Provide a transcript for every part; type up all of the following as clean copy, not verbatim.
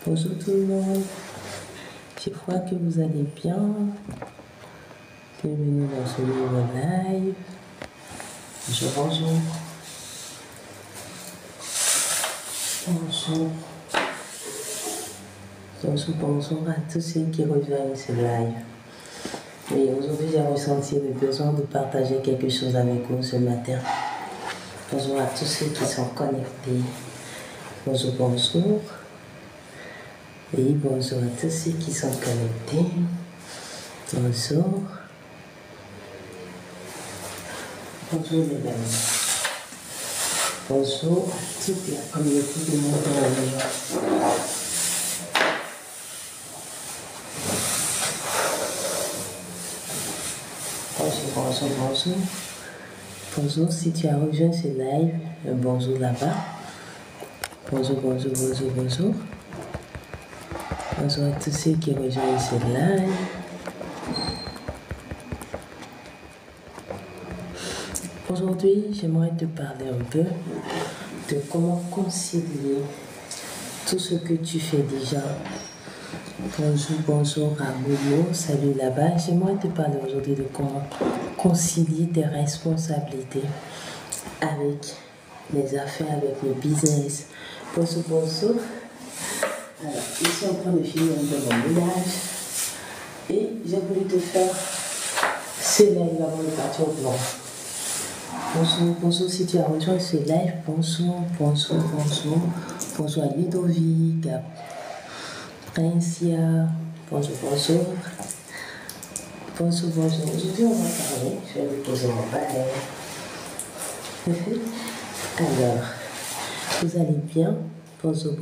Bonjour tout le monde, j'espère que vous allez bien. Bienvenue dans ce nouveau live. Bonjour. Bonjour à tous ceux qui rejoignent ce live. Oui, aujourd'hui j'ai ressenti le besoin de partager quelque chose avec vous ce matin. Bonjour à tous ceux qui sont connectés. Bonjour. Et bonjour à tous ceux qui sont connectés. Bonjour. Bonjour les amis. Bonjour à toute la communauté du monde entier. Bonjour. Bonjour si tu as rejoint ce live. Bonjour là-bas. Bonjour. Bonjour à tous ceux qui rejoignent ce live. Aujourd'hui, j'aimerais te parler un peu de comment concilier tout ce que tu fais déjà. Bonjour à Momo, salut là-bas. J'aimerais te parler aujourd'hui de comment concilier tes responsabilités avec les affaires, avec le business. Bonjour. Alors, je suis en train de finir un peu mon ménage et j'ai voulu te faire ce live avant de partir au plan. Bonjour si tu as rejoint ce live. Bonjour à Ludovic, à Princia. Bonjour. Aujourd'hui, on va parler. Je vais vous poser mon balai. Alors, vous allez bien? Bonjour.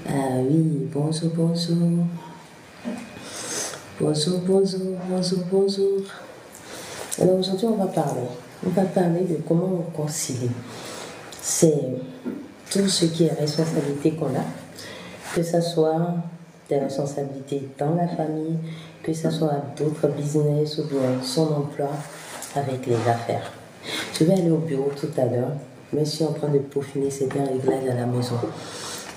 Ah oui, bonjour. Bonjour. Alors aujourd'hui, on va parler de comment on concilie. C'est tout ce qui est responsabilité qu'on a, que ce soit des responsabilités dans la famille, que ce soit d'autres business ou bien son emploi avec les affaires. Je vais aller au bureau tout à l'heure, mais je suis en train de peaufiner certains réglages à la maison.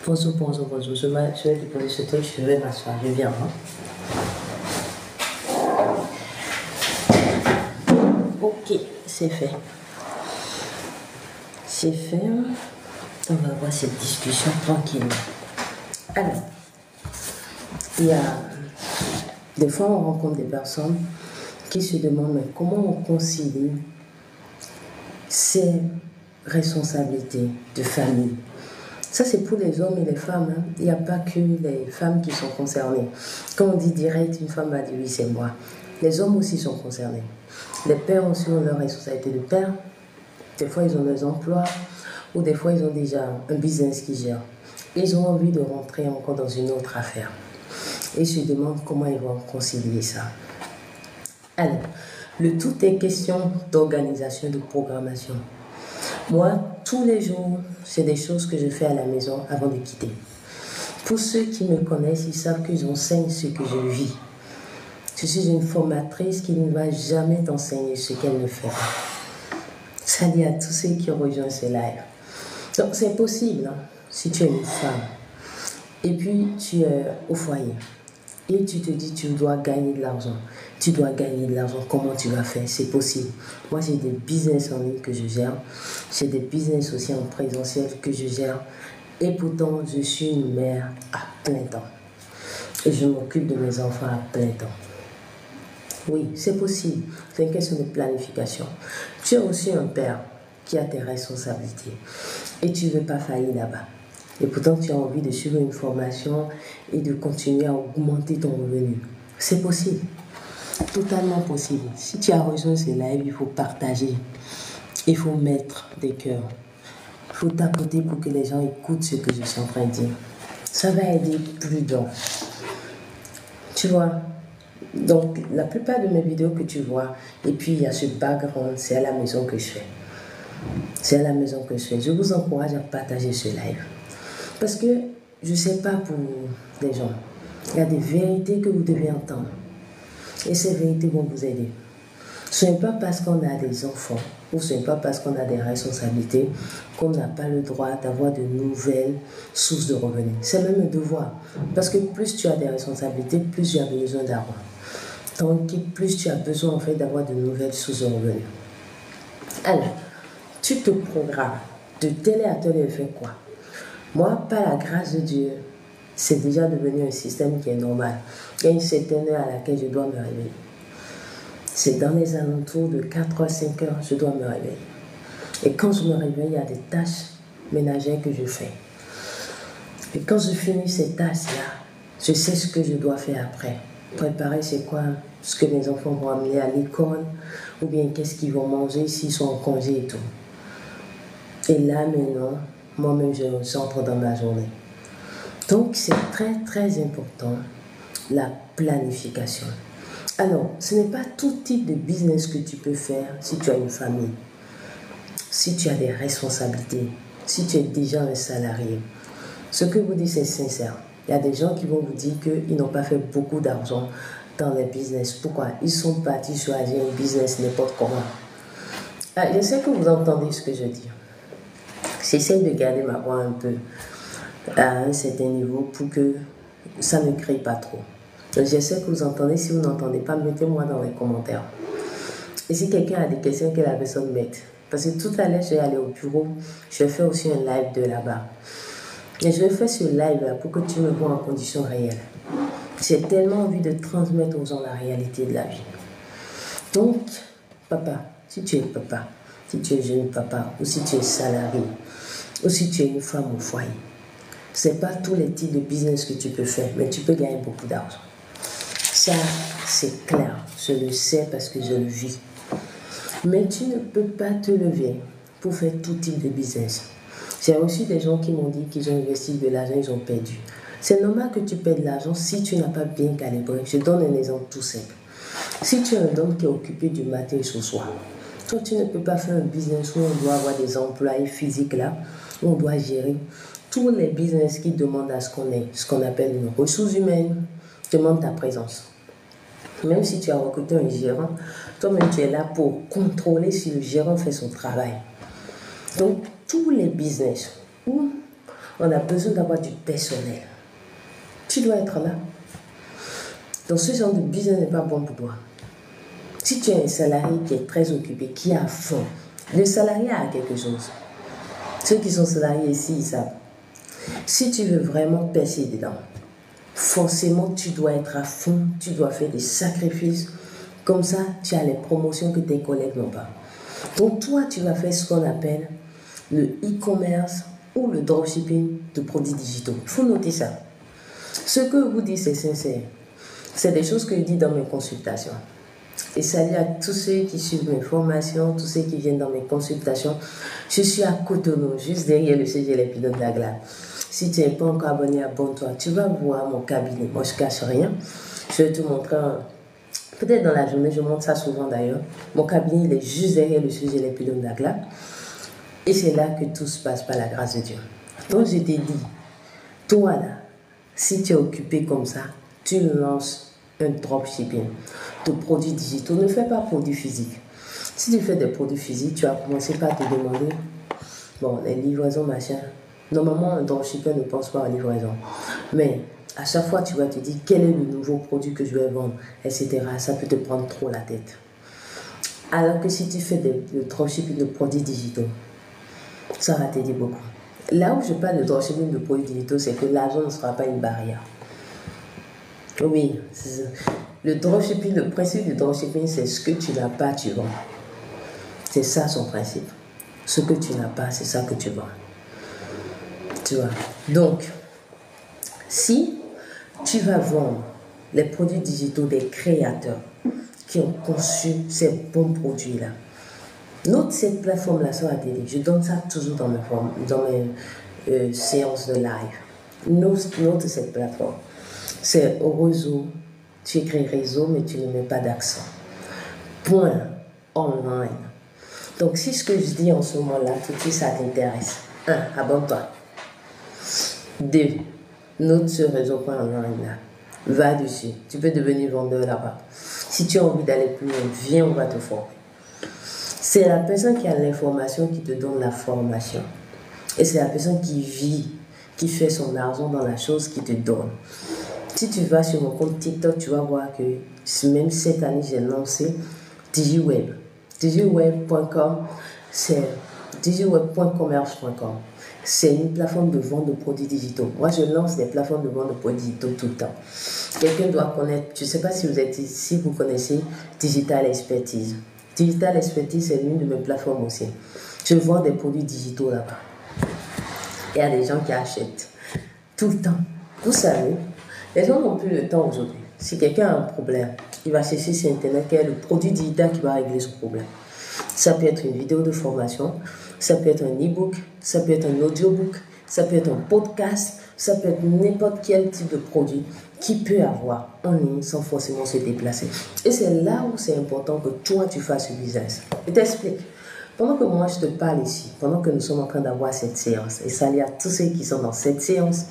Bonjour. Je vais déposer ce truc, je vais m'asseoir, je viens. Ok, c'est fait. On va avoir cette discussion tranquillement. Alors, il y a des fois on rencontre des personnes qui se demandent mais comment on concilie ces responsabilités de famille. Ça, c'est pour les hommes et les femmes. Il n'y a pas que les femmes qui sont concernées. Quand on dit direct, une femme va dire oui, c'est moi. Les hommes aussi sont concernés. Les pères aussi ont leurs responsabilités de père. Des fois, ils ont leurs emplois ou des fois, ils ont déjà un business qu'ils gèrent. Ils ont envie de rentrer encore dans une autre affaire. Et ils se demandent comment ils vont concilier ça. Alors, le tout est question d'organisation, de programmation. Moi, tous les jours, c'est des choses que je fais à la maison avant de quitter. Pour ceux qui me connaissent, ils savent que j'enseigne ce que je vis. Je suis une formatrice qui ne va jamais t'enseigner ce qu'elle ne fait pas. Salut à tous ceux qui ont rejoint ce live. Donc, c'est possible, si tu es une femme, et puis tu es au foyer, et tu te dis, tu dois gagner de l'argent. Comment tu vas faire? C'est possible. Moi, j'ai des business en ligne que je gère. J'ai des business aussi en présentiel que je gère. Et pourtant, je suis une mère à plein temps. Et je m'occupe de mes enfants à plein temps. Oui, c'est possible. C'est une question de planification. Tu es aussi un père qui a tes responsabilités. Et tu ne veux pas faillir là-bas. Et pourtant, tu as envie de suivre une formation et de continuer à augmenter ton revenu. C'est possible. Totalement possible. Si tu as rejoint ce live, il faut partager. Il faut mettre des cœurs. Il faut tapoter pour que les gens écoutent ce que je suis en train de dire. Ça va aider plus d'un. Tu vois? Donc, la plupart de mes vidéos que tu vois, et puis il y a ce background, c'est à la maison que je fais. Je vous encourage à partager ce live. Parce que je ne sais pas pour les gens. Il y a des vérités que vous devez entendre. Et ces vérités vont vous aider. Ce n'est pas parce qu'on a des enfants ou ce n'est pas parce qu'on a des responsabilités qu'on n'a pas le droit d'avoir de nouvelles sources de revenus. C'est même un devoir. Parce que plus tu as des responsabilités, plus tu as besoin d'argent. Donc, plus tu as besoin en fait d'avoir de nouvelles sources de revenus. Alors, tu te programmes de telle à telle et fais quoi? Moi, par la grâce de Dieu, c'est déjà devenu un système qui est normal. Il y a une certaine heure à laquelle je dois me réveiller. C'est dans les alentours de 4h, 5h, je dois me réveiller. Et quand je me réveille, il y a des tâches ménagères que je fais. Et quand je finis ces tâches-là, je sais ce que je dois faire après. Préparer, c'est quoi? Ce que mes enfants vont amener à l'école, ou bien qu'est-ce qu'ils vont manger s'ils sont en congé et tout. Et là, maintenant, moi-même, j'entre dans ma journée. Donc, c'est très, très important, la planification. Alors, ce n'est pas tout type de business que tu peux faire si tu as une famille, si tu as des responsabilités, si tu es déjà un salarié. Ce que vous dites, c'est sincère. Il y a des gens qui vont vous dire qu'ils n'ont pas fait beaucoup d'argent dans les business. Pourquoi? Ils sont partis choisir un business n'importe comment. Ah, je sais que vous entendez ce que je dis. J'essaie de garder ma voix un peu à un certain niveau pour que ça ne crie pas trop. Donc, je sais que vous entendez. Si vous n'entendez pas, mettez-moi dans les commentaires. Et si quelqu'un a des questions, que la personne mette. Parce que tout à l'heure, je vais aller au bureau. Je vais faire aussi un live de là-bas. Et je vais faire ce live-là pour que tu me vois en conditions réelles. J'ai tellement envie de transmettre aux gens la réalité de la vie. Donc, papa, si tu es papa, si tu es jeune papa, ou si tu es salarié, ou si tu es une femme au foyer, ce n'est pas tous les types de business que tu peux faire, mais tu peux gagner beaucoup d'argent. Ça, c'est clair. Je le sais parce que je le vis. Mais tu ne peux pas te lever pour faire tout type de business. J'ai reçu des gens qui m'ont dit qu'ils ont investi de l'argent, ils ont perdu. C'est normal que tu perdes de l'argent si tu n'as pas bien calibré. Je donne un exemple tout simple. Si tu es un homme qui est occupé du matin au soir, toi tu ne peux pas faire un business où on doit avoir des employés physiques là, où on doit gérer tous les business qui demandent à ce qu'on ait, ce qu'on appelle une ressource humaine, demande ta présence. Même si tu as recruté un gérant, toi-même tu es là pour contrôler si le gérant fait son travail. Donc, tous les business où on a besoin d'avoir du personnel, tu dois être là. Donc, ce genre de business n'est pas bon pour toi. Si tu es un salarié qui est très occupé, qui est à fond, le salarié a quelque chose. Ceux qui sont salariés ici, ils savent. Si tu veux vraiment percer dedans, forcément, tu dois être à fond, tu dois faire des sacrifices. Comme ça, tu as les promotions que tes collègues n'ont pas. Donc, toi, tu vas faire ce qu'on appelle le e-commerce ou le dropshipping de produits digitaux. Il faut noter ça. Ce que vous dites, c'est sincère. C'est des choses que je dis dans mes consultations. Et salut à tous ceux qui suivent mes formations, tous ceux qui viennent dans mes consultations. Je suis à Cotonou, juste derrière le CG Les Pilotes d'Agla. Si tu n'es pas encore abonné, abonne-toi. Tu vas voir mon cabinet. Moi, je ne cache rien. Je vais te montrer, peut-être dans la journée, je montre ça souvent d'ailleurs. Mon cabinet, il est juste derrière le CG Les Pilotes d'Agla. Et c'est là que tout se passe par la grâce de Dieu. Donc, je t'ai dit, toi là, si tu es occupé comme ça, tu lances un dropshipping de produits digitaux. Ne fais pas produits physiques. Si tu fais des produits physiques, tu vas commencer par te demander, bon, les livraisons, machin. Normalement, un dropshipper ne pense pas à livraison. Mais à chaque fois, tu vas te dire, quel est le nouveau produit que je vais vendre, etc. Ça peut te prendre trop la tête. Alors que si tu fais le dropshipping de produits digitaux, ça va t'aider beaucoup. Là où je parle de dropshipping de produits digitaux, c'est que l'argent ne sera pas une barrière. Oui, le dropshipping, le principe du dropshipping, c'est ce que tu n'as pas, tu vends. C'est ça son principe. Ce que tu n'as pas, c'est ça que tu vends. Tu vois. Donc, si tu vas vendre les produits digitaux des créateurs qui ont conçu ces bons produits-là, note cette plateforme-là sur la télé. Je donne ça toujours dans mes séances de live. Note cette plateforme. C'est au réseau. Tu écris réseau, mais tu ne mets pas d'accent. Point online. Donc, si ce que je dis en ce moment-là, tout de suite, ça t'intéresse. 1. Abonne-toi. 2. Note ce réseau.online là. va dessus. Tu peux devenir vendeur là-bas. Si tu as envie d'aller plus loin, viens, on va te former. C'est la personne qui a l'information qui te donne la formation. Et c'est la personne qui vit, qui fait son argent dans la chose qui te donne. Si tu vas sur mon compte TikTok, tu vas voir que même cette année, j'ai lancé DigiWeb. DigiWeb.com, c'est digiweb.commerce.com. C'est une plateforme de vente de produits digitaux. Moi, je lance des plateformes de vente de produits digitaux tout le temps. Quelqu'un doit connaître, je ne sais pas si vous connaissez Digital Expertise. Digital Expertise, c'est l'une de mes plateformes aussi. Je vends des produits digitaux là-bas. Il y a des gens qui achètent tout le temps. Vous savez, les gens n'ont plus le temps aujourd'hui. Si quelqu'un a un problème, il va chercher sur Internet quel est le produit digital qui va régler son problème. Ça peut être une vidéo de formation, ça peut être un e-book, ça peut être un audiobook, ça peut être un podcast, ça peut être n'importe quel type de produit qui peut avoir en ligne sans forcément se déplacer. Et c'est là où c'est important que toi, tu fasses le business. Je t'explique. Pendant que moi, je te parle ici, pendant que nous sommes en train d'avoir cette séance, et salut à tous ceux qui sont dans cette séance,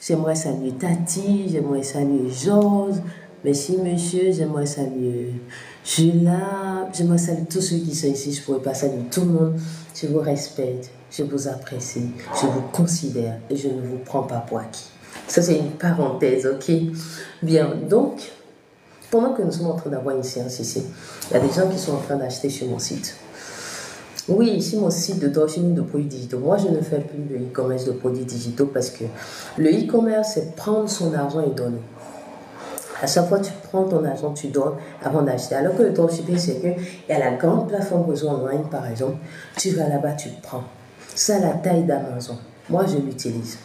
j'aimerais saluer Tati, j'aimerais saluer Georges, merci monsieur, j'aimerais saluer Julia, j'aimerais saluer tous ceux qui sont ici, je ne pourrais pas saluer tout le monde, je vous respecte, je vous apprécie, je vous considère et je ne vous prends pas pour acquis. Ça c'est une parenthèse, ok? Bien, donc, pendant que nous sommes en train d'avoir une séance ici, il y a des gens qui sont en train d'acheter sur mon site. Oui, ici mon site de dropshipping de produits digitaux. Moi, je ne fais plus de e-commerce de produits digitaux parce que le e-commerce, c'est prendre son argent et donner. À chaque fois, tu prends ton argent, tu donnes avant d'acheter. Alors que le dropshipping, c'est qu'il y a la grande plateforme réseau online, par exemple. Tu vas là-bas, tu prends. Ça, la taille d'Amazon. Moi, je l'utilise.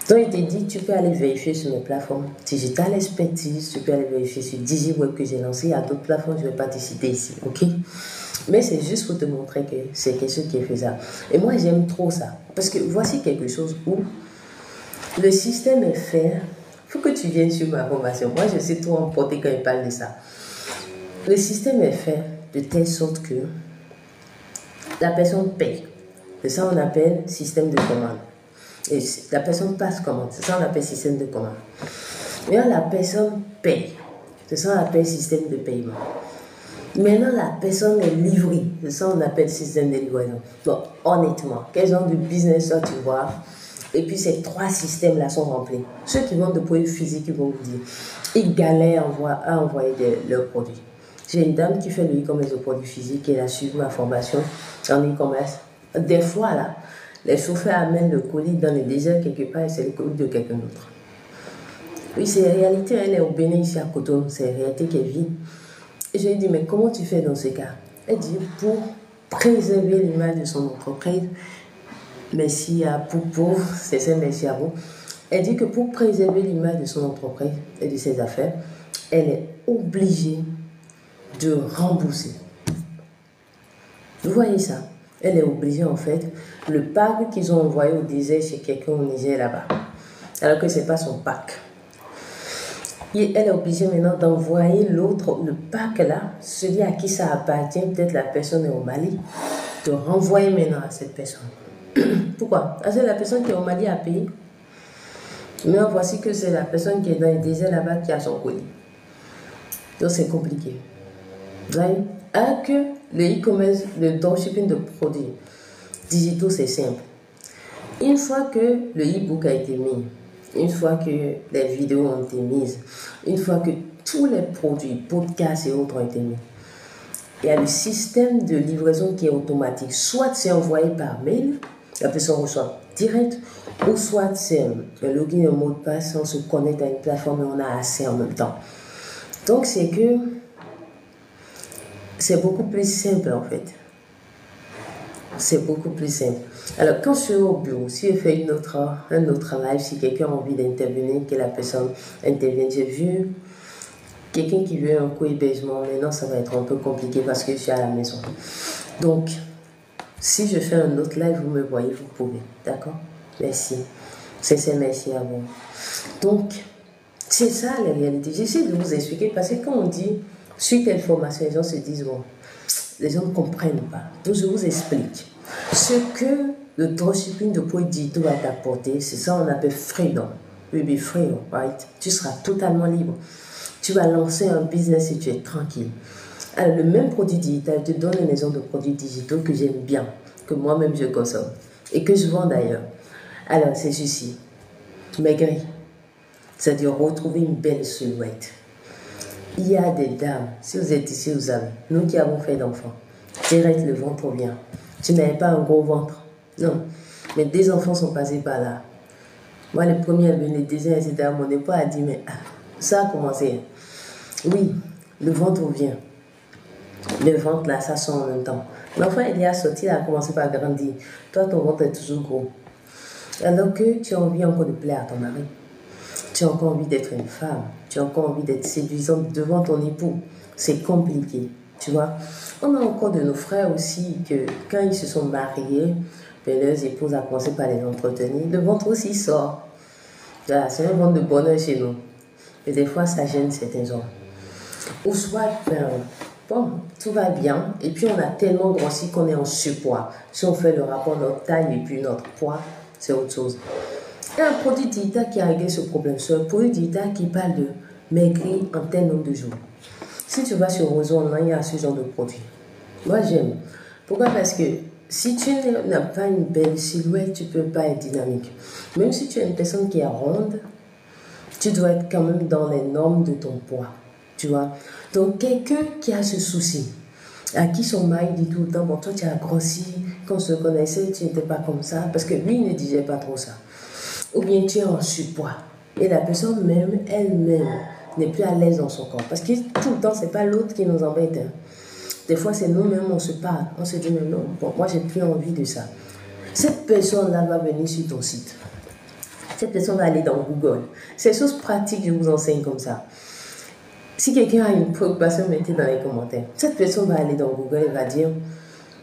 Donc, il te dit, tu peux aller vérifier sur mes plateformes Digital Expertise, tu peux aller vérifier sur DigiWeb que j'ai lancé. Il y a d'autres plateformes, je ne vais pas te citer ici, ok? Mais c'est juste pour te montrer que c'est quelque chose qui est faisable. Et moi, j'aime trop ça. Parce que voici quelque chose où le système est fait. Il faut que tu viennes sur ma formation. Moi, je sais trop emporter quand il parle de ça. Le système est fait de telle sorte que la personne paye. C'est ça qu'on appelle système de commande. Et la personne passe commande. C'est ça qu'on appelle système de commande. Mais la personne paye. C'est ça qu'on appelle système de paiement. Maintenant, la personne est livrée. C'est ça qu'on appelle système de livraison. Bon, honnêtement, quel genre de business ça tu vois? Et puis ces trois systèmes-là sont remplis. Ceux qui vendent de produits physiques, ils vont vous dire, ils galèrent à envoyer leurs produits. J'ai une dame qui fait le e-commerce de produits physiques et elle a suivi ma formation en e-commerce. Des fois, là, les chauffeurs amènent le colis dans le désert quelque part et c'est le colis de quelqu'un d'autre. Oui, c'est la réalité. Elle est au Bénin, ici à Cotonou. C'est la réalité qui est vide. Et je lui ai dit, mais comment tu fais dans ce cas? Elle dit, pour préserver l'image de son entreprise, merci à Poupo, c'est ça, merci à vous. Elle dit que pour préserver l'image de son entreprise et de ses affaires, elle est obligée de rembourser. Vous voyez ça? Elle est obligée en fait, le pack qu'ils ont envoyé au désert chez quelqu'un au Niger là-bas, alors que ce n'est pas son pack. Et elle est obligée maintenant d'envoyer l'autre, le pack là, celui à qui ça appartient, peut-être la personne est au Mali, de renvoyer maintenant à cette personne. Pourquoi? Parce que la personne qui est au Mali a payé. Mais voici que c'est la personne qui est dans le désert là-bas qui a son colis. Donc c'est compliqué. Vous voyez? Alors que le e-commerce, le dropshipping de produits digitaux, c'est simple. Une fois que le e-book a été mis, une fois que les vidéos ont été mises, une fois que tous les produits, podcasts et autres ont été mis, il y a le système de livraison qui est automatique. Soit c'est envoyé par mail, la personne reçoit direct, ou soit c'est un login et un mot de passe, on se connecte à une plateforme et on a accès en même temps. Donc c'est que c'est beaucoup plus simple en fait. C'est beaucoup plus simple. Alors quand je suis au bureau, si je fais un autre live, si quelqu'un a envie d'intervenir, que la personne intervienne, j'ai vu quelqu'un qui veut un co-hébergement, maintenant ça va être un peu compliqué parce que je suis à la maison. Donc, si je fais un autre live, vous me voyez, vous pouvez. D'accord? Merci. C'est merci à vous. Donc, c'est ça la réalité. J'essaie de vous expliquer parce que quand on dit suite à une formation, les gens se disent bon, les gens ne comprennent pas. Donc, je vous explique. Ce que le dropshipping de produits digitaux va t'apporter, c'est ça qu'on appelle freedom. will be free, right? Tu seras totalement libre. Tu vas lancer un business et tu es tranquille. Alors, le même produit digital, je te donne un exemple de produits digitaux que j'aime bien, que moi-même je consomme et que je vends d'ailleurs. Alors, c'est ceci. Maigrir, c'est-à-dire retrouver une belle silhouette. Il y a des dames, si vous êtes ici, vous savez, nous qui avons fait d'enfants, direct le ventre vient. Tu n'avais pas un gros ventre, non. Mais des enfants sont passés par là. Moi, les premiers, les deuxièmes, etc., mon époux a dit, mais ça a commencé. Oui, le ventre vient. Le ventre, là, ça sort en même temps. L'enfant, il est sorti, il a commencé par grandir. Toi, ton ventre est toujours gros. Alors que tu as envie encore de plaire à ton mari. Tu as encore envie d'être une femme. Tu as encore envie d'être séduisante devant ton époux. C'est compliqué, tu vois. On a encore de nos frères aussi que quand ils se sont mariés, ben, leurs épouses ont commencé par les entretenir. Le ventre aussi sort. Voilà, c'est un ventre de bonheur chez nous. Et des fois, ça gêne certains hommes. Ou soit, ben, bon, tout va bien. Et puis, on a tellement grossi qu'on est en surpoids. Si on fait le rapport notre taille et puis notre poids, c'est autre chose. Il y a un produit digital qui a réglé ce problème. C'est un produit digital qui parle de maigrir en tel nombre de jours. Si tu vas sur Roseau Online, il y a ce genre de produit. Moi, j'aime. Pourquoi? Parce que si tu n'as pas une belle silhouette, tu ne peux pas être dynamique. Même si tu es une personne qui est ronde, tu dois être quand même dans les normes de ton poids. Tu vois? Donc, quelqu'un qui a ce souci, à qui son mari dit tout le temps, bon, toi, tu as grossi, quand on se connaissait, tu n'étais pas comme ça, parce que lui, il ne disait pas trop ça. Ou bien tu es en surpoids. Et la personne même, elle-même, n'est plus à l'aise dans son corps. Parce que tout le temps, ce n'est pas l'autre qui nous embête. Hein. Des fois, c'est nous-mêmes, on se parle. On se dit, mais non, bon, moi, j'ai plus envie de ça. Cette personne-là va venir sur ton site. Cette personne va aller dans Google. C'est des choses pratiques, je vous enseigne comme ça. Si quelqu'un a une préoccupation, mettez dans les commentaires. Cette personne va aller dans Google et va dire,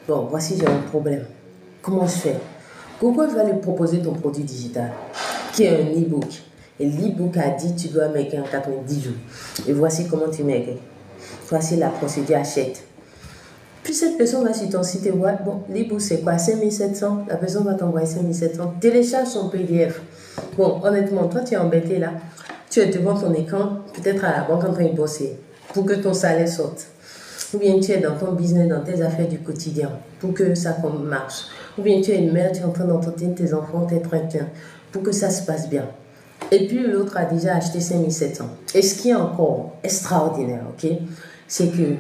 bon, voici, j'ai un problème. Comment je fais? Google va lui proposer ton produit digital, qui est un e-book. Et l'e-book a dit, tu dois maigrir en 90 jours. Et voici comment tu maigris. Voici la procédure, achète. Puis cette personne va sur ton site et voit, bon, l'e-book c'est quoi? 5700. La personne va t'envoyer 5700. Télécharge son PDF. Bon, honnêtement, toi tu es embêté là. Tu es devant ton écran, peut-être à la banque en train de bosser, pour que ton salaire sorte. Ou bien tu es dans ton business, dans tes affaires du quotidien, pour que ça marche. Ou bien tu es une mère, tu es en train d'entretenir tes enfants, tes trains, pour que ça se passe bien. Et puis l'autre a déjà acheté 5700. Et ce qui est encore extraordinaire, ok, c'est que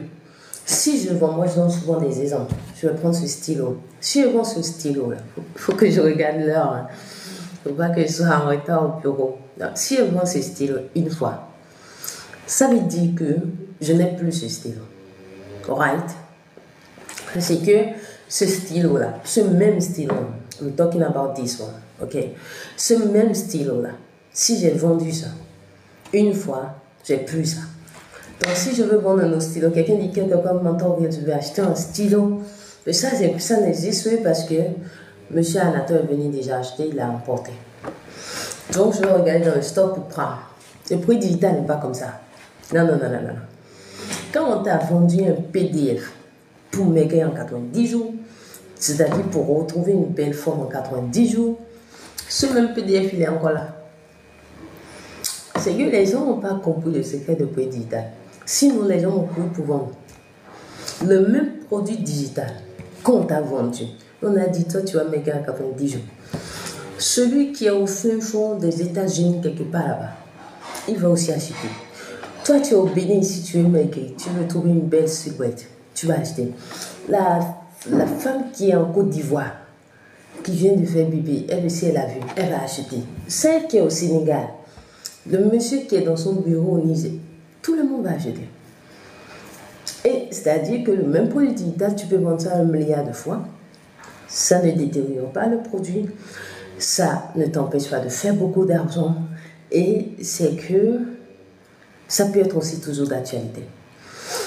si je vends, moi je donne souvent des exemples. Je vais prendre ce stylo. Si je vends ce stylo-là, il faut que je regarde l'heure. Hein. Il ne faut pas que je sois en retard au bureau. Donc, si je vends ce stylo une fois, ça veut dire que je n'ai plus ce stylo. Right? C'est que ce stylo-là, ce même stylo, I'm talking about this one, ok? Ce même stylo-là, si j'ai vendu ça une fois, j'ai plus ça. Donc si je veux vendre un autre stylo, quelqu'un dit quelque part, mentor, je vais acheter un stylo. Mais ça n'existe pas parce que M. Anato est venu déjà acheter, il l'a emporté. Donc je vais regarder dans le stock pour prendre. Le prix digital n'est pas comme ça. Non, non, non, non, non. Quand on t'a vendu un PDF pour maigrir en 90 jours, c'est-à-dire pour retrouver une belle forme en 90 jours, ce même PDF, il est encore là. C'est que les gens n'ont pas compris le secret de prix digital. Sinon, les gens ont cru pour vendre. Le même produit digital qu'on t'a vendu, on a dit, toi, tu vas maigrir en 90 jours. Celui qui est au fin fond des États-Unis, quelque part là-bas, il va aussi acheter. Toi, tu es au Bénin, si tu veux maigrir, tu veux trouver une belle silhouette, tu vas acheter. La femme qui est en Côte d'Ivoire, qui vient de faire bébé, elle aussi, elle a vu, elle va acheter. Celle qui est au Sénégal, le monsieur qui est dans son bureau au Niger, tout le monde va acheter. Et c'est-à-dire que le même produit digital, tu peux vendre ça 1 milliard de fois. Ça ne détériore pas le produit. Ça ne t'empêche pas de faire beaucoup d'argent. Et c'est que ça peut être aussi toujours d'actualité.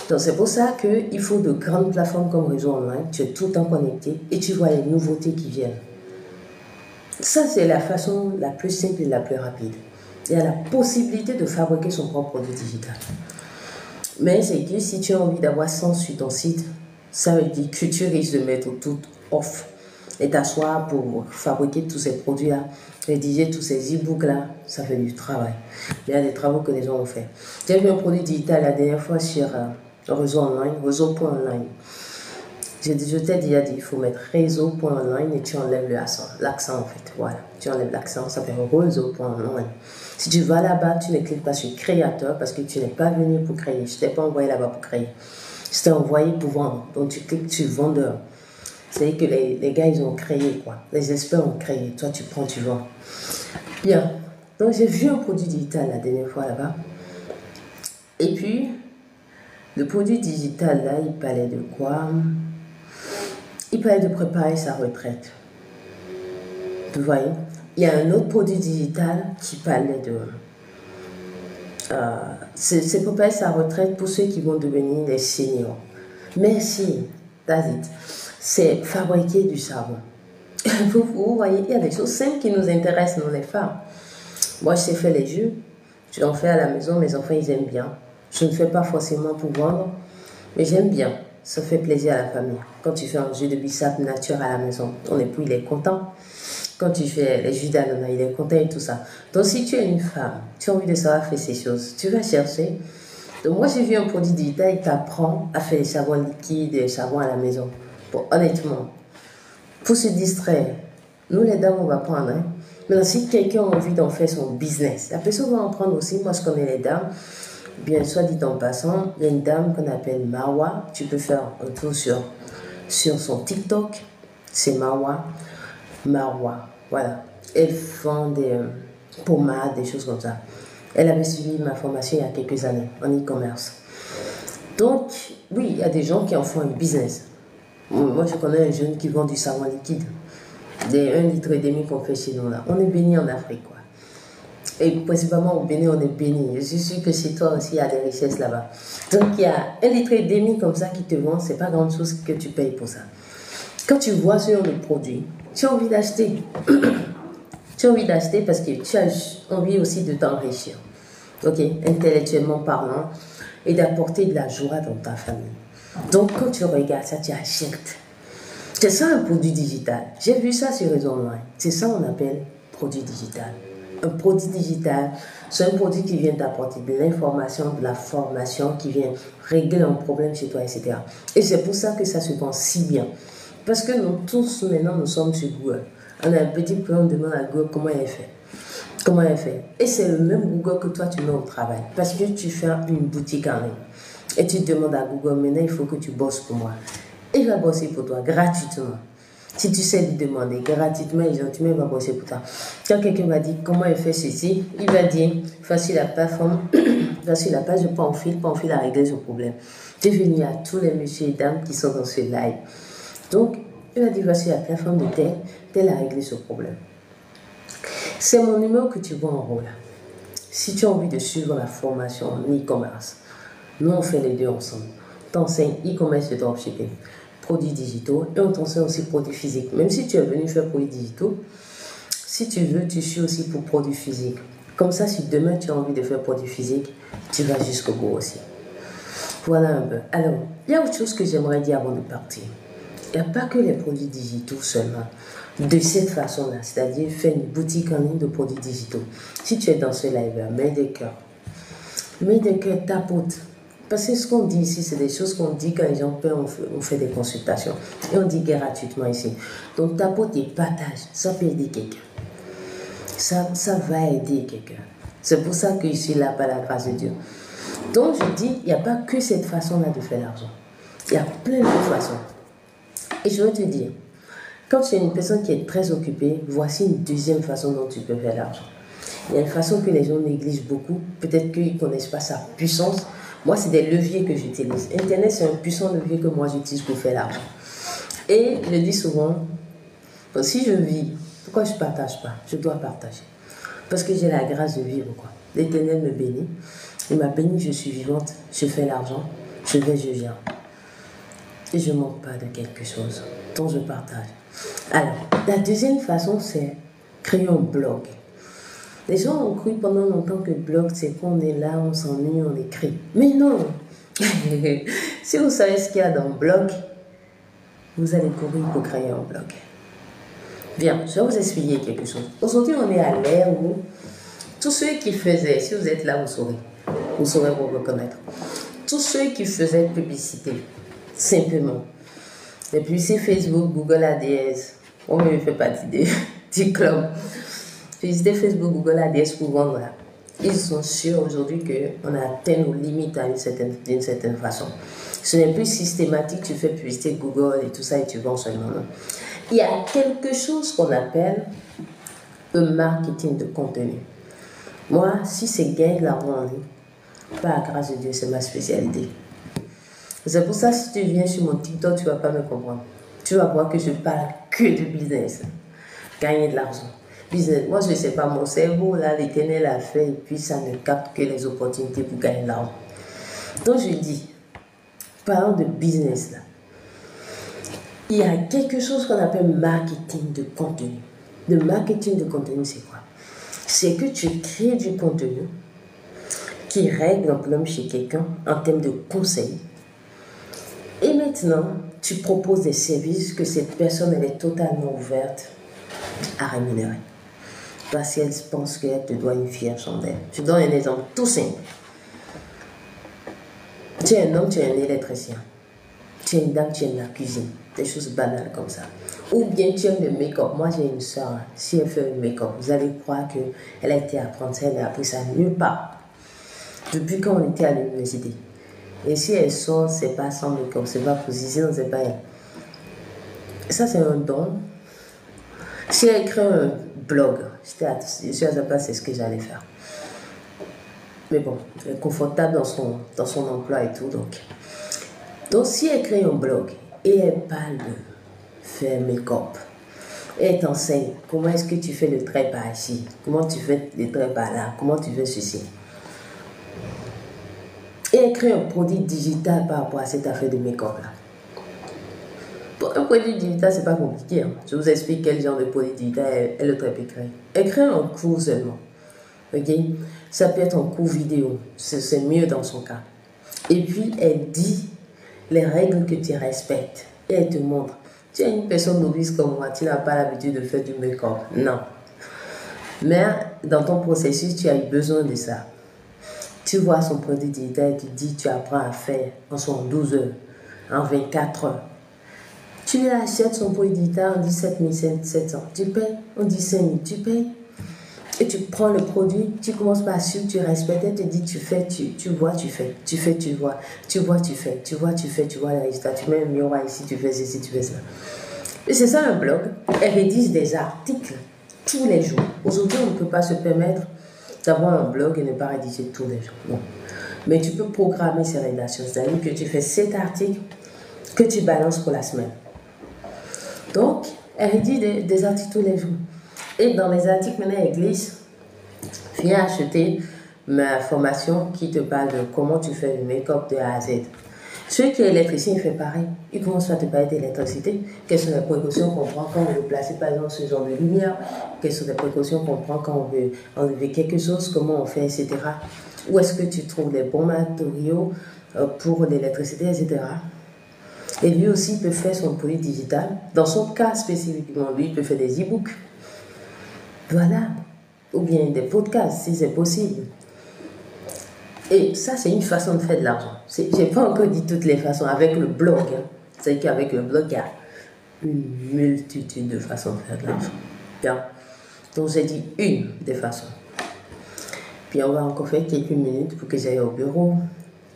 Donc c'est pour ça qu'il faut de grandes plateformes comme Réseau Online. Tu es tout le temps connecté et tu vois les nouveautés qui viennent. Ça, c'est la façon la plus simple et la plus rapide. Il y a la possibilité de fabriquer son propre produit digital. Mais c'est que si tu as envie d'avoir 100 sur ton site, ça veut dire que tu risques de mettre tout off et t'asseoir pour fabriquer tous ces produits-là Rédiger tous ces e-books là, ça fait du travail. Il y a des travaux que les gens ont fait. J'ai vu un produit digital la dernière fois sur réseau online, réseau.online. Je t'ai déjà dit, il faut mettre réseau.online et tu enlèves l'accent en fait. Voilà, tu enlèves l'accent, ça fait réseau.online. Si tu vas là-bas, tu ne cliques pas sur créateur parce que tu n'es pas venu pour créer. Je ne t'ai pas envoyé là-bas pour créer. Je t'ai envoyé pour vendre. Donc tu cliques sur vendeur. C'est-à-dire que les gars, ils ont créé quoi. Les experts ont créé. Toi, tu prends, tu vends. Bien. Donc j'ai vu un produit digital la dernière fois là-bas. Et puis, le produit digital là, il parlait de quoi? Il parlait de préparer sa retraite. Vous voyez? Il y a un autre produit digital qui parlait de... c'est préparer sa retraite pour ceux qui vont devenir des seniors. Merci, David. C'est fabriquer du savon. Vous voyez, il y a des choses simples qui nous intéressent, nous les femmes. Moi, je sais faire les jus. Je l'en fais à la maison, mes enfants, ils aiment bien. Je ne fais pas forcément pour vendre, mais j'aime bien. Ça fait plaisir à la famille. Quand tu fais un jus de bissap nature à la maison, ton époux, il est content. Quand tu fais les jus d'ananas, il est content et tout ça. Donc, si tu es une femme, tu as envie de savoir faire ces choses, tu vas chercher. Donc, moi, j'ai vu un produit digital qui t'apprend à faire les savons liquides et les savons à la maison. Bon, honnêtement, pour se distraire, nous, les dames, on va prendre. Hein. Maintenant, si quelqu'un a envie d'en faire son business, la personne va en prendre aussi. Moi, je connais les dames. Bien, soit dit en passant, il y a une dame qu'on appelle Marwa. Tu peux faire un tour sur son TikTok. C'est Marwa. Marwa, voilà. Elle vend des pommades, des choses comme ça. Elle avait suivi ma formation il y a quelques années en e-commerce. Donc, oui, il y a des gens qui en font un business. Moi, je connais un jeune qui vend du savon liquide. Des 1,5 litre qu'on fait chez nous là. On est béni en Afrique, quoi. Et principalement au Bénin, on est béni. Je suis sûre que chez toi aussi, il y a des richesses là-bas. Donc, il y a 1,5 litre comme ça qui te vend. C'est pas grand chose que tu payes pour ça. Quand tu vois ce genre de produit, tu as envie d'acheter. Tu as envie d'acheter parce que tu as envie aussi de t'enrichir. Ok, intellectuellement parlant. Et d'apporter de la joie dans ta famille. Donc, quand tu regardes ça, tu achètes. C'est ça un produit digital. J'ai vu ça sur réseau online. C'est ça qu'on appelle produit digital. Un produit digital, c'est un produit qui vient t'apporter de l'information, de la formation, qui vient régler un problème chez toi, etc. Et c'est pour ça que ça se vend si bien. Parce que nous tous, maintenant, nous sommes sur Google. On a un petit peu, on demande à Google comment elle fait. Comment elle fait. Et c'est le même Google que toi, tu mets au travail. Parce que tu fais une boutique en ligne. Et tu demandes à Google, maintenant, il faut que tu bosses pour moi. Il va bosser pour toi gratuitement. Si tu sais lui demander gratuitement et gentiment, il va bosser pour toi. Quand quelqu'un va dire comment il fait ceci, il va dire, voici la plateforme, voici la page, pas en fil à régler ce problème. Tu es venu à tous les messieurs et dames qui sont dans ce live. Donc, il va dire, voici la plateforme de tel à régler ce problème. C'est mon numéro que tu vois en haut là. Si tu as envie de suivre la formation en e-commerce, nous on fait les deux ensemble. T'enseigne e-commerce et dropshipping, produits digitaux, et on t'enseigne aussi produits physiques. Même si tu es venu faire produits digitaux, si tu veux, tu suis aussi pour produits physiques. Comme ça, si demain tu as envie de faire produits physiques, tu vas jusqu'au bout aussi. Voilà un peu. Alors, il y a autre chose que j'aimerais dire avant de partir. Il n'y a pas que les produits digitaux seulement. De cette façon-là, c'est-à-dire faire une boutique en ligne de produits digitaux. Si tu es dans ce live, mets des cœurs. Mets des cœurs, tapote. Parce que ce qu'on dit ici, c'est des choses qu'on dit quand les gens paient, on fait des consultations. Et on dit gratuitement ici. Donc tapote et partage, ça peut aider quelqu'un. Ça va aider quelqu'un. C'est pour ça que je suis là par la grâce de Dieu. Donc je dis, il n'y a pas que cette façon-là de faire l'argent. Il y a plein de façons. Et je veux te dire, quand tu es une personne qui est très occupée, voici une deuxième façon dont tu peux faire l'argent. Il y a une façon que les gens négligent beaucoup. Peut-être qu'ils ne connaissent pas sa puissance. Moi, c'est des leviers que j'utilise. Internet, c'est un puissant levier que moi, j'utilise pour faire l'argent. Et je le dis souvent, si je vis, pourquoi je ne partage pas? Je dois partager. Parce que j'ai la grâce de vivre, quoi. L'Éternel me bénit. Il m'a béni, je suis vivante, je fais l'argent, je viens. Et je ne manque pas de quelque chose. Donc, je partage. Alors, la deuxième façon, c'est créer un blog. Les gens ont cru pendant longtemps que blog, c'est qu'on est là, on s'ennuie, on écrit. Mais non. Si vous savez ce qu'il y a dans le blog, vous allez courir pour créer un blog. Bien, je vais vous expliquer quelque chose. Aujourd'hui, on est à l'ère où tous ceux qui faisaient, si vous êtes là, vous saurez vous reconnaître. Tous ceux qui faisaient publicité, simplement, les publicités Facebook, Google ADS, on ne fait partie du club. Publicité Facebook, Google ADS pour vendre là. Ils sont sûrs aujourd'hui qu'on a atteint nos limites d'une certaine façon. Ce n'est plus systématique, tu fais publicité Google et tout ça et tu vends seulement. Non. Il y a quelque chose qu'on appelle le marketing de contenu. Moi, si c'est gagner de l'argent en ligne, par la grâce de Dieu, c'est ma spécialité. C'est pour ça que si tu viens sur mon TikTok, tu ne vas pas me comprendre. Tu vas voir que je parle que de business. Gagner de l'argent. Business. Moi, je ne sais pas, mon cerveau, là, l'Éternel a fait et puis ça ne capte que les opportunités pour gagner de l'argent. Donc, je dis, parlons de business, là. Il y a quelque chose qu'on appelle marketing de contenu. Le marketing de contenu, c'est quoi? C'est que tu crées du contenu qui règle un problème chez quelqu'un en termes de conseils. Et maintenant, tu proposes des services que cette personne elle est totalement ouverte à rémunérer. Parce qu'elle pense qu'elle te doit une fière chandelle. Je donne un exemple tout simple. Tu es un homme, tu es un électricien. Tu es une dame, tu aimes la cuisine. Des choses banales comme ça. Ou bien tu aimes le make-up. Moi, j'ai une soeur, si elle fait le make-up, vous allez croire qu'elle a été apprendre ça, elle a appris ça nulle part. Depuis quand on était à l'université. Et si elle sort, c'est pas sans make-up, c'est pas position, c'est pas elle. Ça, c'est un don. Si elle crée un blog, je suis à sa place, c'est ce que j'allais faire. Mais bon, elle est confortable dans son emploi et tout. Donc, si elle crée un blog et elle parle de faire make-up, et elle t'enseigne comment est-ce que tu fais le trait par ici, comment tu fais le trait par là, comment tu fais ceci. Et elle crée un produit digital par rapport à cette affaire de make-up là. Pour un produit digital, c'est pas compliqué. Hein. Je vous explique quel genre de produit digital elle le peut créer. Elle crée un cours seulement. Ok? Ça peut être un cours vidéo. C'est mieux dans son cas. Et puis, elle dit les règles que tu respectes. Et elle te montre. Tu es une personne novice comme moi, tu n'as pas l'habitude de faire du make-up. Non. Mais dans ton processus, tu as eu besoin de ça. Tu vois son produit digital, tu dis, tu apprends à faire en 12 heures, en 24 heures. Tu lui achètes son produit digital, on dit 7 700. Tu payes, on dit 5 000. Tu payes. Et tu prends le produit, tu commences par suivre, tu respectes, elle te dit, tu fais, tu vois, tu fais. Tu fais, tu vois. Tu vois, tu fais. Tu vois, tu fais, tu vois les résultats. Tu mets un miroir ici, tu fais ceci, tu fais ça. Et c'est ça un blog. Elle rédige des articles tous les jours. Aujourd'hui, on ne peut pas se permettre d'avoir un blog et ne pas rédiger tous les jours. Non. Mais tu peux programmer ces rédactions. C'est-à-dire que tu fais 7 articles que tu balances pour la semaine. Donc, elle rédige des articles tous les jours. Et dans les articles, maintenant, elle glisse. Viens acheter ma formation qui te parle de comment tu fais le make-up de A à Z. Celui qui est électricien, il fait pareil. Il commence à te parler d'électricité. Quelles sont les précautions qu'on prend quand on veut placer, par exemple, ce genre de lumière? Quelles sont les précautions qu'on prend quand on veut enlever quelque chose? Comment on fait, etc. Où est-ce que tu trouves les bons matériaux pour l'électricité, etc. Et lui aussi peut faire son produit digital. Dans son cas spécifiquement, lui, il peut faire des e-books. Voilà. Ou bien des podcasts, si c'est possible. Et ça, c'est une façon de faire de l'argent. Je n'ai pas encore dit toutes les façons. Avec le blog, hein. C'est qu'avec le blog, il y a une multitude de façons de faire de l'argent. Bien. Donc, j'ai dit une des façons. Puis, on va encore faire quelques minutes pour que j'aille au bureau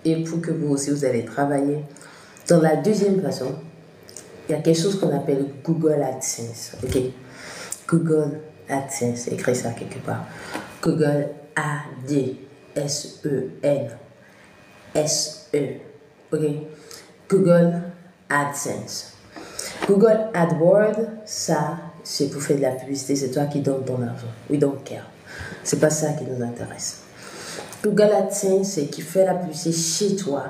et pour que vous aussi, vous allez travailler. Dans la deuxième façon, il y a quelque chose qu'on appelle Google AdSense. Ok? Google AdSense, écris ça quelque part. Google AdSense. Ok? Google AdSense. Google AdWords, ça, c'est pour faire de la publicité, c'est toi qui donnes ton argent. We don't care. C'est pas ça qui nous intéresse. Google AdSense, c'est qui fait la publicité chez toi.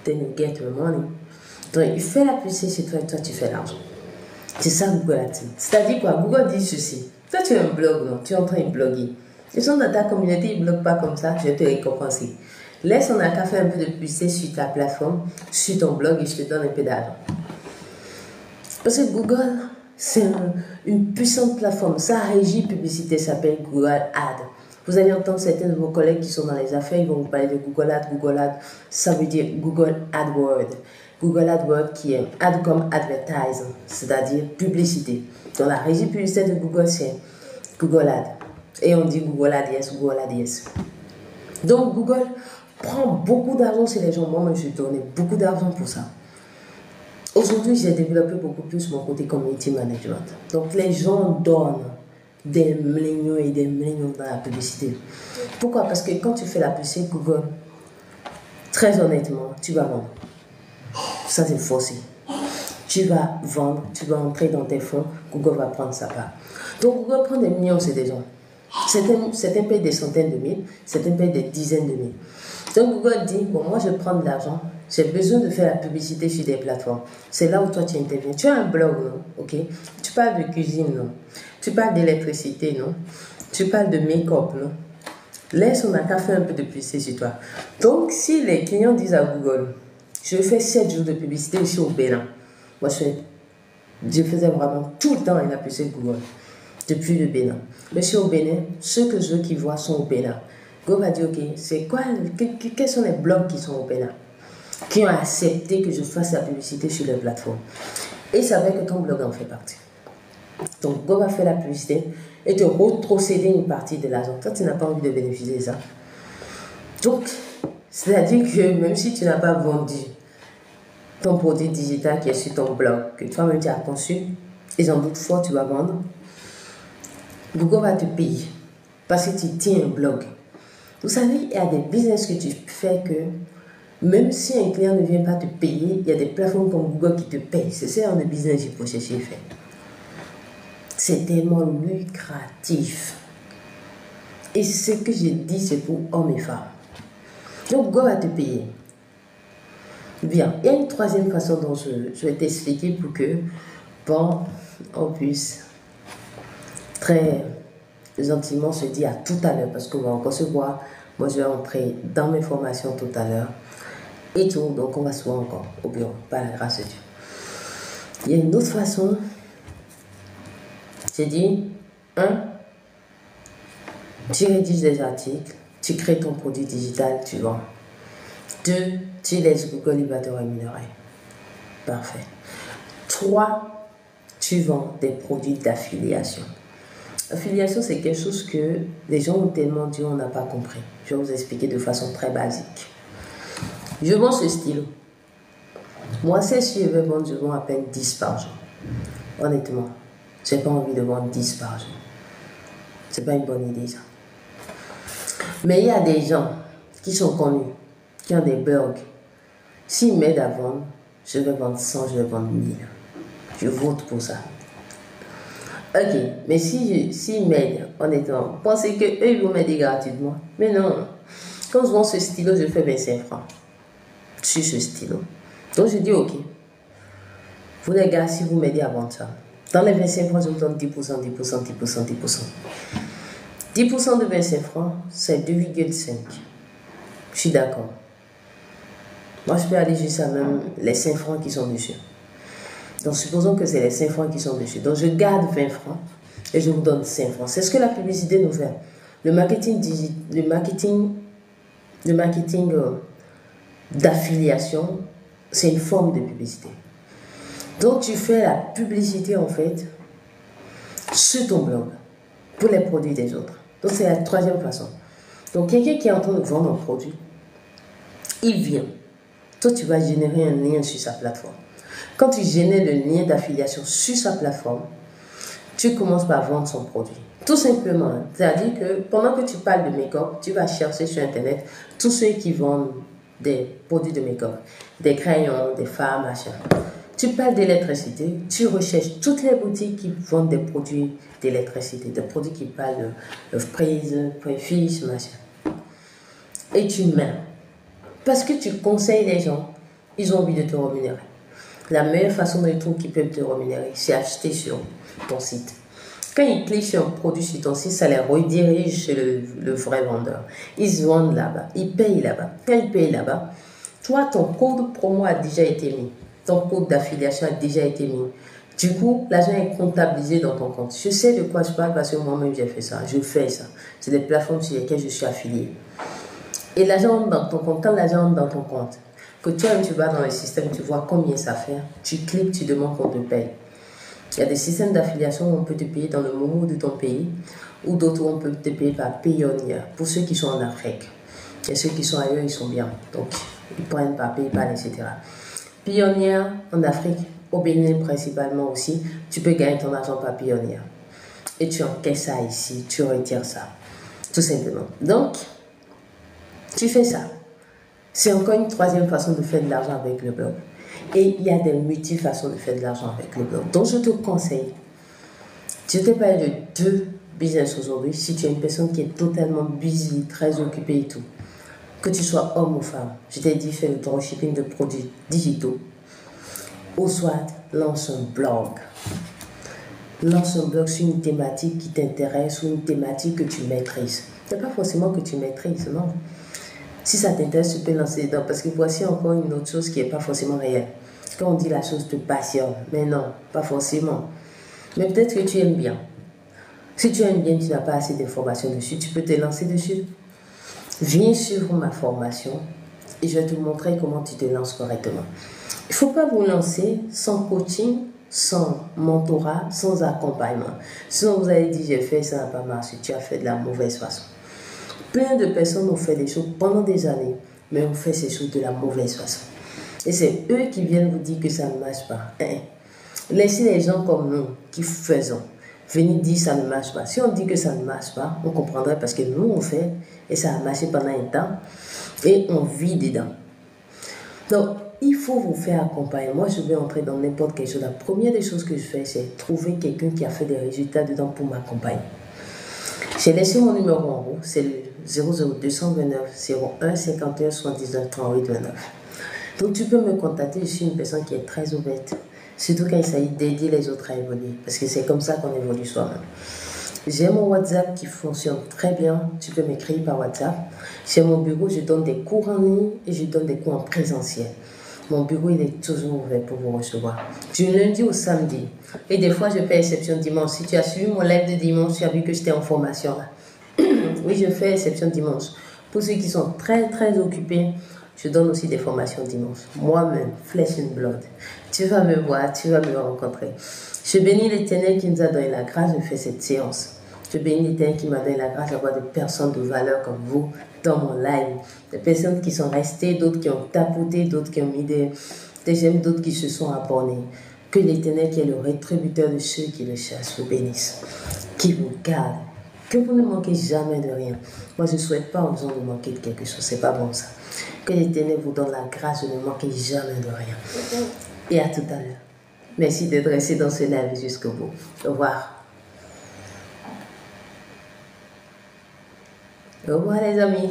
Then you get your money. Donc, il fait la publicité chez toi et toi, tu fais l'argent. C'est ça Google AdSense. C'est-à-dire quoi? Google dit ceci. Toi, tu as un blog, non? Tu es en train de bloguer. Les gens dans ta communauté, ils ne bloguent pas comme ça. Je vais te récompenser. Laisse, on a qu'à faire un peu de publicité sur ta plateforme, sur ton blog et je te donne un peu d'argent. Parce que Google, C'est une puissante plateforme. Sa régie publicité s'appelle Google Ads. Vous allez entendre certains de vos collègues qui sont dans les affaires, ils vont vous parler de Google Ads. Google Ads, ça veut dire Google AdWords. Google AdWords qui est ad comme advertising, c'est-à-dire publicité. Dans la régie publicitaire de Google, c'est Google Ads. Et on dit Google Ads, Google Ads. Donc Google prend beaucoup d'argent chez les gens. Moi, je donnais beaucoup d'argent pour ça. Aujourd'hui, j'ai développé beaucoup plus mon côté community management. Donc les gens donnent des millions et des millions dans la publicité. Pourquoi? Parce que quand tu fais la publicité Google, très honnêtement, tu vas vendre. Ça, c'est forcé. Tu vas vendre, tu vas entrer dans tes fonds, Google va prendre sa part. Donc Google prend des millions, c'est des gens. Certains payent des centaines de mille, certains payent des dizaines de mille. Donc Google dit, bon, moi je prends de l'argent, j'ai besoin de faire la publicité sur des plateformes. C'est là où toi tu interviens. Tu as un blog, non? Ok. Tu parles de cuisine, non? Tu parles d'électricité, non? Tu parles de make-up, non? Laisse, on n'a qu'à faire un peu de publicité sur toi. Donc si les clients disent à Google, je fais 7 jours de publicité ici au Bénin. Moi je faisais vraiment tout le temps la publicité Google. Depuis le Bénin. Mais je suis au Bénin, ceux que je veux qu'ils voient sont au Bénin. Google va dire, ok, c'est quoi, quels sont les blogs qui sont au Bénin, qui ont accepté que je fasse la publicité sur les plateformes. Et ça veut que ton blog en fait partie. Donc Google va faire la publicité et te retrocéder une partie de l'argent. Toi, tu n'as pas envie de bénéficier de ça. Donc, c'est-à-dire que même si tu n'as pas vendu ton produit digital qui est sur ton blog, que toi-même tu as conçu, et j'en doute fort, tu vas vendre, Google va te payer parce que tu tiens un blog. Vous savez, il y a des business que tu fais que même si un client ne vient pas te payer, il y a des plateformes comme Google qui te payent. C'est ça le business qu'il faut chercher à faire. C'est tellement lucratif. Et ce que je dis, c'est pour hommes et femmes. Donc Google va te payer. Bien, il y a une troisième façon dont je vais t'expliquer pour que, bon, on puisse très gentiment se dire à tout à l'heure, parce qu'on va encore se voir. Moi, je vais entrer dans mes formations tout à l'heure. Et tout, donc on va se voir encore au bureau, par la grâce de Dieu. Il y a une autre façon. J'ai dit, 1, tu rédiges des articles, tu crées ton produit digital, tu vends. 2, tu laisses Google, il va te rémunérer. Parfait. 3, tu vends des produits d'affiliation. Affiliation, c'est quelque chose que les gens ont tellement dit, on n'a pas compris. Je vais vous expliquer de façon très basique. Je vends ce stylo. Moi, si je vais vendre, je vends à peine 10 par jour. Honnêtement, je n'ai pas envie de vendre 10 par jour. Ce n'est pas une bonne idée, ça. Mais il y a des gens qui sont connus, qui ont des blogs. S'ils m'aident à vendre, je vais vendre 100, je vais vendre 1000. Je vote pour ça. Ok, mais s'ils m'aident, honnêtement, pensez qu'eux, ils vont m'aider gratuitement. Mais non. Quand je vends ce stylo, je fais 25 francs sur ce stylo. Donc je dis, ok, vous les gars, si vous m'aidez à vendre ça, dans les 25 francs, je vous donne 10%, 10%, 10%, 10%. 10% de 25 francs, c'est 2,5. Je suis d'accord. Moi, je peux aller jusqu'à même les 5 francs qui sont dessus. Donc, supposons que c'est les 5 francs qui sont dessus. Donc, je garde 20 francs et je vous donne 5 francs. C'est ce que la publicité nous fait. Le marketing d'affiliation, c'est une forme de publicité. Donc, tu fais la publicité, en fait, sur ton blog, pour les produits des autres. Donc, c'est la troisième façon. Donc, quelqu'un qui est en train de vendre un produit, il vient. Toi, tu vas générer un lien sur sa plateforme. Quand tu génères le lien d'affiliation sur sa plateforme, tu commences par vendre son produit. Tout simplement. C'est-à-dire que pendant que tu parles de make-up, tu vas chercher sur Internet tous ceux qui vendent des produits de make-up, des crayons, des fards, machin. Tu parles d'électricité, tu recherches toutes les boutiques qui vendent des produits d'électricité, des produits qui parlent de prise, préfixe, machin. Et tu mets. Parce que tu conseilles les gens, ils ont envie de te rémunérer. La meilleure façon de trouver qu'ils peuvent te rémunérer, c'est acheter sur ton site. Quand ils cliquent sur un produit sur ton site, ça les redirige chez le vrai vendeur. Ils se vendent là-bas, ils payent là-bas. Quand ils payent là-bas, toi, ton code promo a déjà été mis. Ton code d'affiliation a déjà été mis. Du coup, l'argent est comptabilisé dans ton compte. Je sais de quoi je parle parce que moi-même j'ai fait ça. Je fais ça. C'est des plateformes sur lesquelles je suis affiliée. Et l'argent entre dans ton compte. Quand l'argent entre dans ton compte, que toi-même tu vas dans le système, tu vois combien ça fait. Tu cliques, tu demandes qu'on te paye. Il y a des systèmes d'affiliation où on peut te payer dans le moment de ton pays ou d'autres où on peut te payer par Payoneer pour ceux qui sont en Afrique. Et ceux qui sont ailleurs, ils sont bien. Donc, ils prennent par PayPal, etc. Payoneer en Afrique, au Bénin principalement aussi, tu peux gagner ton argent par Payoneer. Et tu encaisses ça ici, tu retires ça. Tout simplement. Donc, tu fais ça. C'est encore une troisième façon de faire de l'argent avec le blog. Et il y a des multi-façons de faire de l'argent avec le blog. Donc, je te conseille, je te parle de 2 business aujourd'hui. Si tu es une personne qui est totalement busy, très occupée et tout, que tu sois homme ou femme, je t'ai dit, fais le dropshipping de produits digitaux. Ou soit, lance un blog. Lance un blog sur une thématique qui t'intéresse ou une thématique que tu maîtrises. Ce n'est pas forcément que tu maîtrises, non. Si ça t'intéresse, tu peux lancer dedans. Parce que voici encore une autre chose qui n'est pas forcément réelle. Quand on dit la chose te passionne, mais non, pas forcément. Mais peut-être que tu aimes bien. Si tu aimes bien, tu n'as pas assez d'informations dessus, tu peux te lancer dessus. Viens suivre ma formation et je vais te montrer comment tu te lances correctement. Il ne faut pas vous lancer sans coaching, sans mentorat, sans accompagnement. Sinon, vous allez dire, j'ai fait ça, ça n'a pas marché, tu as fait de la mauvaise façon. Plein de personnes ont fait des choses pendant des années, mais ont fait ces choses de la mauvaise façon. Et c'est eux qui viennent vous dire que ça ne marche pas. Laissez les gens comme nous qui faisons venir dire que ça ne marche pas. Si on dit que ça ne marche pas, on comprendrait parce que nous on fait et ça a marché pendant un temps et on vit dedans. Donc, il faut vous faire accompagner. Moi, je vais entrer dans n'importe quelle chose. La première des choses que je fais, c'est trouver quelqu'un qui a fait des résultats dedans pour m'accompagner. J'ai laissé mon numéro en haut, c'est le 00229 01 51 79 38 29. Donc, tu peux me contacter. Je suis une personne qui est très ouverte. Surtout quand il s'agit d'aider les autres à évoluer. Parce que c'est comme ça qu'on évolue soi-même. J'ai mon WhatsApp qui fonctionne très bien. Tu peux m'écrire par WhatsApp. Chez mon bureau, je donne des cours en ligne et je donne des cours en présentiel. Mon bureau, il est toujours ouvert pour vous recevoir. Du lundi au samedi. Et des fois, je fais exception dimanche. Si tu as suivi mon live de dimanche, tu as vu que j'étais en formation là. Oui, je fais exception dimanche. Pour ceux qui sont très, très occupés, je donne aussi des formations dimanche. Moi-même, Flesh and Blood. Tu vas me voir, tu vas me rencontrer. Je bénis l'Éternel qui nous a donné la grâce de faire cette séance. Je bénis l'Éternel qui m'a donné la grâce d'avoir des personnes de valeur comme vous dans mon live. Des personnes qui sont restées, d'autres qui ont tapoté, d'autres qui ont mis des j'aime, d'autres qui se sont abonnés. Que l'Éternel, qui est le rétributeur de ceux qui le cherchent, vous bénisse. Qui vous garde. Que vous ne manquez jamais de rien. Moi, je ne souhaite pas aux gens de manquer de quelque chose. C'est pas bon ça. Que l'Éternel vous donne la grâce de ne manquer jamais de rien. Et à tout à l'heure. Merci d'être resté dans ce live jusqu'au bout. Au revoir. Au revoir les amis.